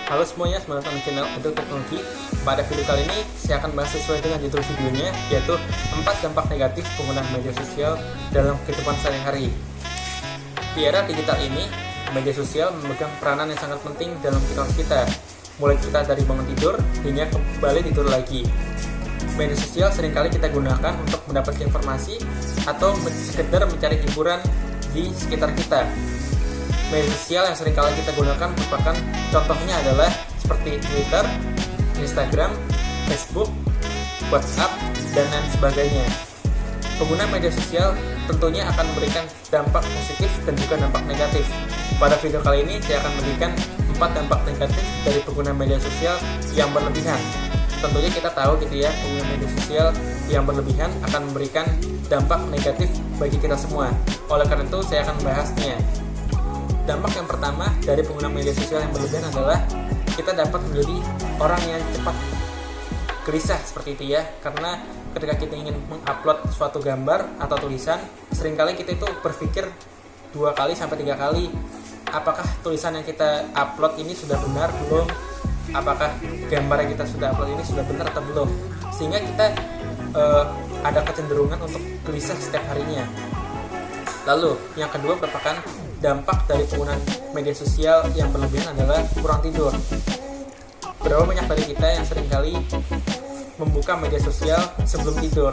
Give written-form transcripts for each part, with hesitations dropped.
Halo semuanya, selamat datang di channel Edu Teknologi. Pada video kali ini, saya akan bahas sesuai dengan judul videonya, yaitu 4 dampak negatif penggunaan media sosial dalam kehidupan sehari-hari. Di era digital ini, media sosial memegang peranan yang sangat penting dalam kehidupan kita, mulai kita dari bangun tidur hingga kembali tidur lagi. Media sosial seringkali kita gunakan untuk mendapatkan informasi atau sekedar mencari hiburan di sekitar kita. Media sosial yang seringkali kita gunakan merupakan contohnya adalah seperti Twitter, Instagram, Facebook, WhatsApp, dan lain sebagainya. Pengguna media sosial tentunya akan memberikan dampak positif dan juga dampak negatif. Pada video kali ini saya akan memberikan 4 dampak negatif dari pengguna media sosial yang berlebihan. Tentunya kita tahu gitu ya, pengguna media sosial yang berlebihan akan memberikan dampak negatif bagi kita semua. Oleh karena itu saya akan membahasnya. Dampak yang pertama dari pengguna media sosial yang berlebihan adalah kita dapat menjadi orang yang cepat gelisah seperti itu ya. Karena ketika kita ingin mengupload suatu gambar atau tulisan, seringkali kita itu berpikir 2 kali sampai 3 kali, apakah tulisan yang kita upload ini sudah benar belum? Apakah gambar yang kita sudah upload ini sudah benar atau belum? Sehingga kita ada kecenderungan untuk gelisah setiap harinya. Lalu yang kedua merupakan dampak dari penggunaan media sosial yang berlebihan adalah kurang tidur. Berapa banyak dari kita yang seringkali membuka media sosial sebelum tidur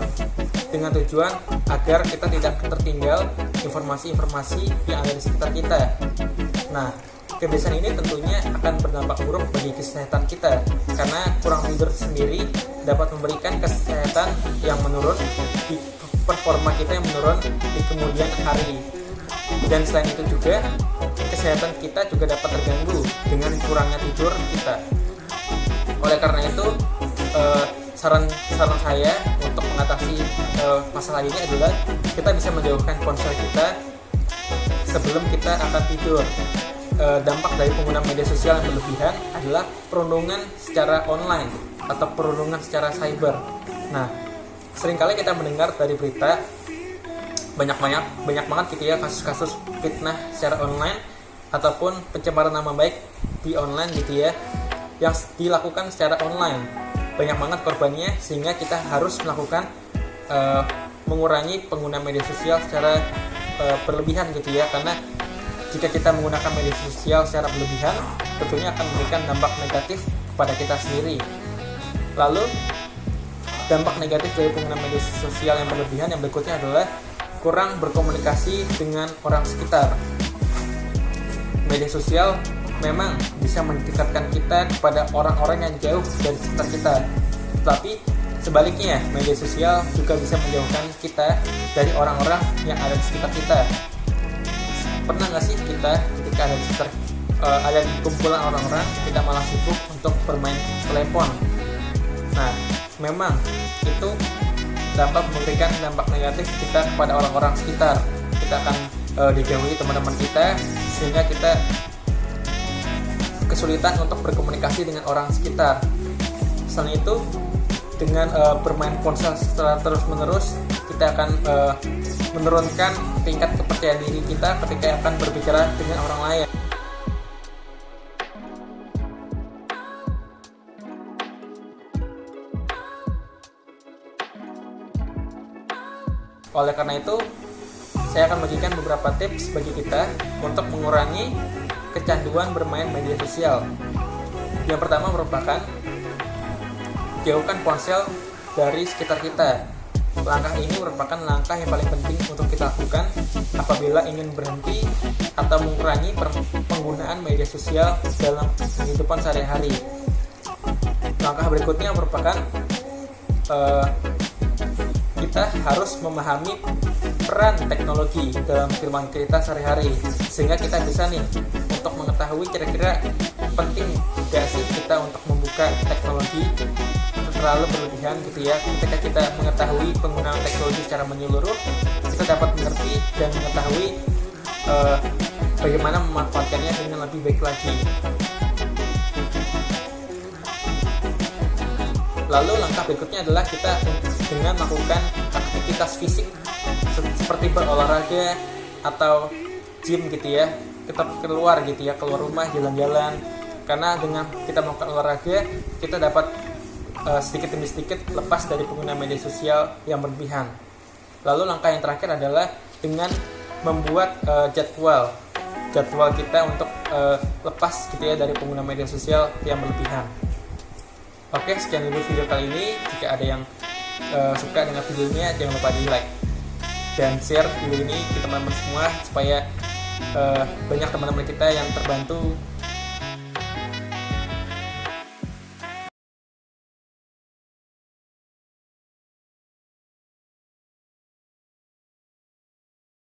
dengan tujuan agar kita tidak tertinggal informasi-informasi yang ada di sekitar kita. Nah, kebiasaan ini tentunya akan berdampak buruk bagi kesehatan kita karena kurang tidur sendiri dapat memberikan kesehatan yang menurun, di performa kita yang menurun di kemudian hari. Dan selain itu juga kesehatan kita juga dapat terganggu dengan kurangnya tidur kita. Oleh karena itu saran saya untuk mengatasi masalah ini adalah kita bisa menjauhkan ponsel kita sebelum kita akan tidur. Dampak dari penggunaan media sosial yang berlebihan adalah perundungan secara online atau perundungan secara cyber. Nah, seringkali kita mendengar dari berita banyak banget gitu ya kasus-kasus fitnah secara online ataupun pencemaran nama baik di online gitu ya yang dilakukan secara online. Banyak banget korbannya sehingga kita harus melakukan mengurangi penggunaan media sosial secara berlebihan gitu ya, karena jika kita menggunakan media sosial secara berlebihan tentunya akan memberikan dampak negatif kepada kita sendiri. Lalu dampak negatif dari penggunaan media sosial yang berlebihan yang berikutnya adalah kurang berkomunikasi dengan orang sekitar. Media sosial memang bisa mendekatkan kita kepada orang-orang yang jauh dari sekitar kita. Tetapi sebaliknya, media sosial juga bisa menjauhkan kita dari orang-orang yang ada di sekitar kita. Pernah nggak sih kita ketika ada di sekitar ada di kumpulan orang-orang, kita malah sibuk untuk bermain telepon? Nah, memang itu dapat memberikan dampak negatif kita kepada orang-orang sekitar. Kita akan dijauhi teman-teman kita sehingga kita kesulitan untuk berkomunikasi dengan orang sekitar. Selain itu, dengan bermain ponsel secara terus-menerus, kita akan menurunkan tingkat kepercayaan diri kita ketika akan berbicara dengan orang lain. Oleh karena itu, saya akan bagikan beberapa tips bagi kita untuk mengurangi kecanduan bermain media sosial. Yang pertama merupakan jauhkan ponsel dari sekitar kita. Langkah ini merupakan langkah yang paling penting untuk kita lakukan apabila ingin berhenti atau mengurangi penggunaan media sosial dalam kehidupan sehari-hari. Langkah berikutnya merupakan kita harus memahami peran teknologi dalam kehidupan kita sehari-hari sehingga kita bisa nih untuk mengetahui kira-kira penting gak sih kita untuk membuka teknologi terlalu berlebihan gitu ya. Ketika kita mengetahui penggunaan teknologi secara menyeluruh, kita dapat mengerti dan mengetahui bagaimana memanfaatkannya dengan lebih baik lagi. Lalu langkah berikutnya adalah kita dengan melakukan aktivitas fisik seperti berolahraga atau gym gitu ya. Kita keluar gitu ya, keluar rumah, jalan-jalan karena dengan kita melakukan olahraga kita dapat sedikit demi sedikit lepas dari penggunaan media sosial yang berlebihan. Lalu langkah yang terakhir adalah dengan membuat jadwal kita untuk lepas gitu ya dari penggunaan media sosial yang berlebihan. Oke, sekian dulu video kali ini. Jika ada yang suka dengan videonya, jangan lupa di like dan share video ini ke teman-teman semua supaya banyak teman-teman kita yang terbantu